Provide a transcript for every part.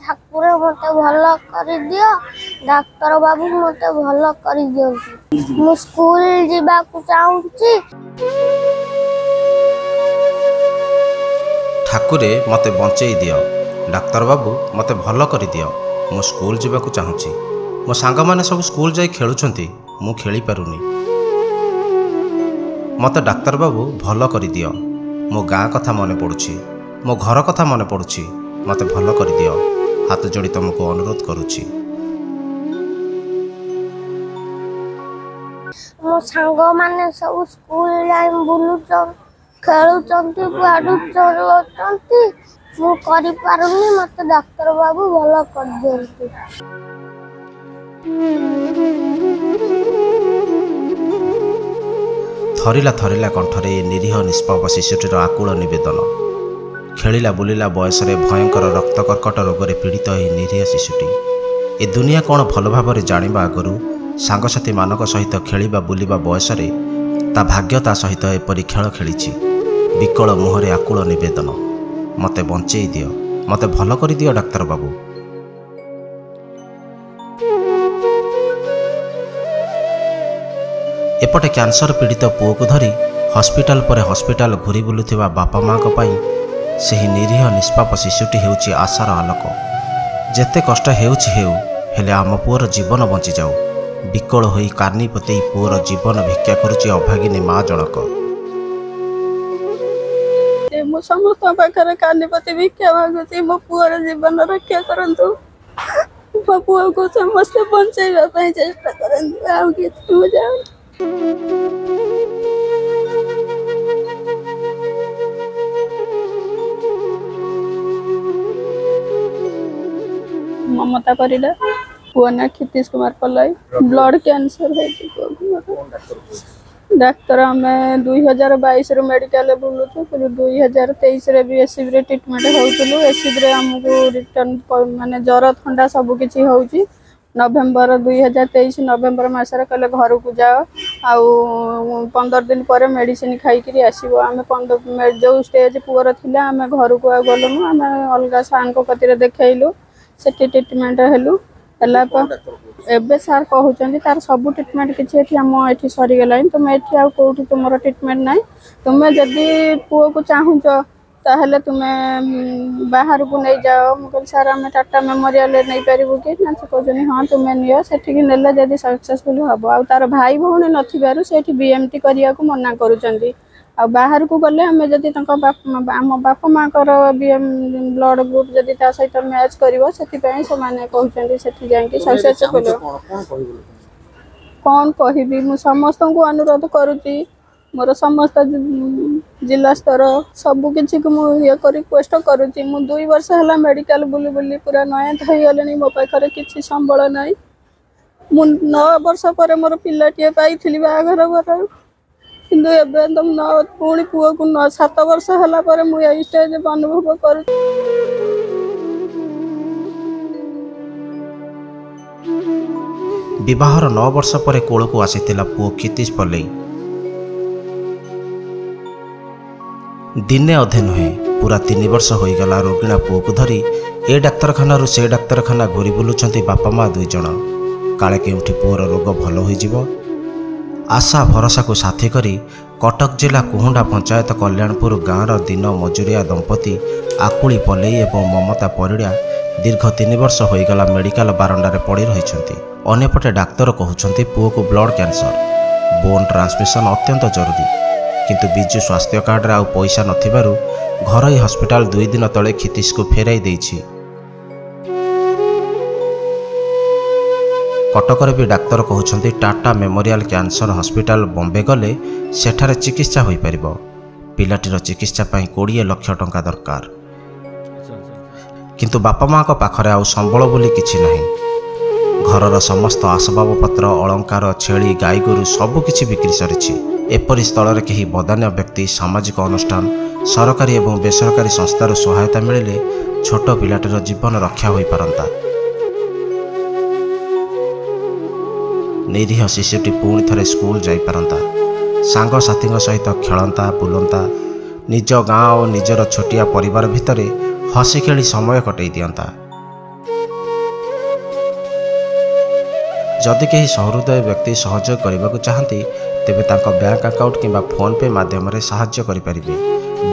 ठाकुर मते भल कर दियो डाक्टर बाबू मते भल कर दियंतु मु स्कूल जीवा को चाहूची ठाकुरे मते बंचई दियो डाक्तर बाबू मते भल कर दियो मु स्कूल जीवा को चाहूची मो सांग माने सब स्कूल जाई खेलुछंती मु खेली पारुनी मते डाक्तर बाबू भल कर दियो मो गाँ कथा मने पड़ुछि मो घर कथा मने पड़ुछि मते भल कर दियो हाथ जोड़ी तुमको अनुरोध करुछि। मो सांग माने सब स्कूल जाई बुलुचन खेलुचंती बाडू चलुचंती मु करि पारुनी मते डाक्टर बाबू भल कर दियंतु। थरिला थरिला कंठरे निरीह निष्पाप शिशुटीर आकुल निवेदन खेलिला बुलिला बयस भयंकर रक्त कर्कट रोग पीड़ित यह निरीह शिशुटी ए दुनिया कौन भल भाव जाना आगु सांगसाथी मान सहित खेलिबा बुलिबा बयस ता भाग्य ता सहित एपरी खेल खेली विकल मुहरे आकुल निवेदन मते बंचई दियो मते भल कर दियो डाक्तर बाबू। एपटे कैंसर पीड़ित पुओ को धरी हॉस्पिटल पर हॉस्पिटल घूरी बुलुथिबा बापा माँ सही निरीह निष्पाप शिशुटी हेउची आशार आलोक जेते कष्ट हेउची हेउ हेले आम पुअर जीवन बंची जाऊ विकल होई कार्नी पते पुअर जीवन भिक्षा करुची अभागिनी माँ जनक मु समस्त पाखरे कार्नी पते भिक्षा मागुची मो पुअर जीवन रक्षा करंतु मो पुओ को समस्त बंचाइबा पई चेष्टा करंतु आउ किछु हो जाऊ। ममता परिला पुआ ना क्षितिश कुमार पल्लाई ब्लड कैंसर है डाक्तर हमें 2022 रु मेडिकल बुलुचु 2023 रे भी एसीबी रे ट्रीटमेंट होउतलु एसीबी रे हमको रिटर्न माने ज्वर ठंडा सब किछि होउची नवेम्बर 2023 नवेम्बर मासरे कहले घर को जाओ आउ 15 दिन पर मेडिसिन खाई करी आसीबो आमे 15 जो स्टेज पुअर थिला आमे घर को गलनु आमे अलगा सान को कतिरे देखैलु सेठी ट्रीटमेंट हेलु हला एबे सार कहउचंदी तार सब ट्रीटमेंट किछि एठी हम एठी सरी गेलाइन तुम एठी आ कोठी तुमरो ट्रीटमेंट नै तुम जदी पुओ को चाहूच ताहले तुमे बाहर को नहीं जाओ मुकल सारा में टाटा मेमोरियल नहीं पारिबो कि ना से कहजनी हां तुमे नियो सेठी कि नेले जदी सक्सेसफुल हबो आ तार भाई भौणी नथिबारु सेठी बीएमटी करिया को मना करूचंदी आ बाहर को गले हमें जदी तंका आम बापा माँ कर बीएम ब्लड ग्रुप जदी ता सहित मैच करिवो सेठी पई से माने कहउचंदी सेठी जाई कि सक्सेसफुल कोन कहिबी मु समस्त को अनुरोध करूची मोर समस्त जिला स्तर सबू किसी को मुझे रिक्वेस्ट करुच्ची मु 2 वर्ष है मेडिकल बुली बुली पूरा नया थी गले मो पाखे किसी संबल ना मु 9 वर्ष पर मोर पिलाटे पाई बाघर घर किंतु एवं तुम पुणी पुओ को 7 वर्ष है मुझे स्टेज अनुभव कर विवाहर 9 वर्ष पर कोल को आसीथिला पुओ क्षितिश पल्लई दिने अधे नुहे पूरा 3 वर्ष होईगला रोगिणा पुओ को धरी ए डाक्तरखाना रू से डाक्तरखाना घूरी बुलुचंती बापा माँ 2 जण काले केउठी पुओर रोग भल होईजिवो आशा भरोसा को साथी करी कटक जिला कुहुंडा पंचायत कल्याणपुर गाँवर दिन मजुरिया दंपति आकुली पल्लई एवं ममता परिड़ा दीर्घ 3 वर्ष होईगला मेडिकल बारंडारे पड़ी रहिछंती अन्यपटे डाक्तर कहउछंती पुओ को ब्लड कैंसर बोन ट्रांसमिशन अत्यंत जरूरी किंतु बिजु स्वास्थ्य कार्ड आउ पैसा नथिबारु घरोई हॉस्पिटल 2 दिन तले क्षितिश को फेराई देइछि कटकर भी डाक्तर कहउछंती Tata memorial cancer hospital Bombay गले सेठारे चिकित्सा होई परिबो पिलाटीर चिकित्सा पई 20 लाख टंका दरकार किंतु बापा माँ को पाखरे आउ संबल बोली किछि नाही घरर समस्त आसबाबपत्र अलंकार छेली गाई गोरु सबकिछि बिक्री सरिछि एपरि स्थल कहीं बदान्य व्यक्ति सामाजिक अनुष्ठान सरकारी और बेसरकारी संस्थार सहायता मिले छोट पिलाटीर जीवन रक्षा हो पारंता निरीह शिशुटी पुणी थे स्कूल जाई पारंता सांग साथी सहित खेलता बुलंता निज गाँ और निजर छोटिया परिवार भितर हसी खेली समय कटई दियंता जदि कहीं सहृदय व्यक्ति सहयोग करने चाहती तेबे तांको बैंक अकाउंट किंबा फोन पे माध्यम रे सहाय्य करि परिबे।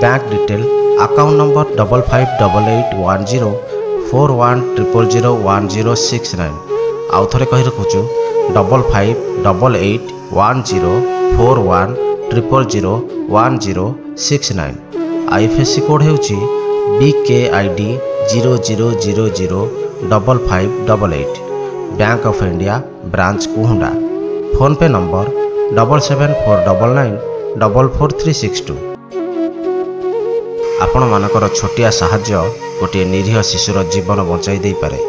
बैंक डिटेल अकाउंट नंबर 55881041001069 आउ थरे कहि रखुछु 55881041001069। आईएफएससी कोड हेउछि BKID 00005588। Bank of India branch Kuhunda. PhonePe number 7749944362। आपण मानकर छोटिया साहाय्य गोटे निरीह शिशुर जीवन बचाई दे पारे।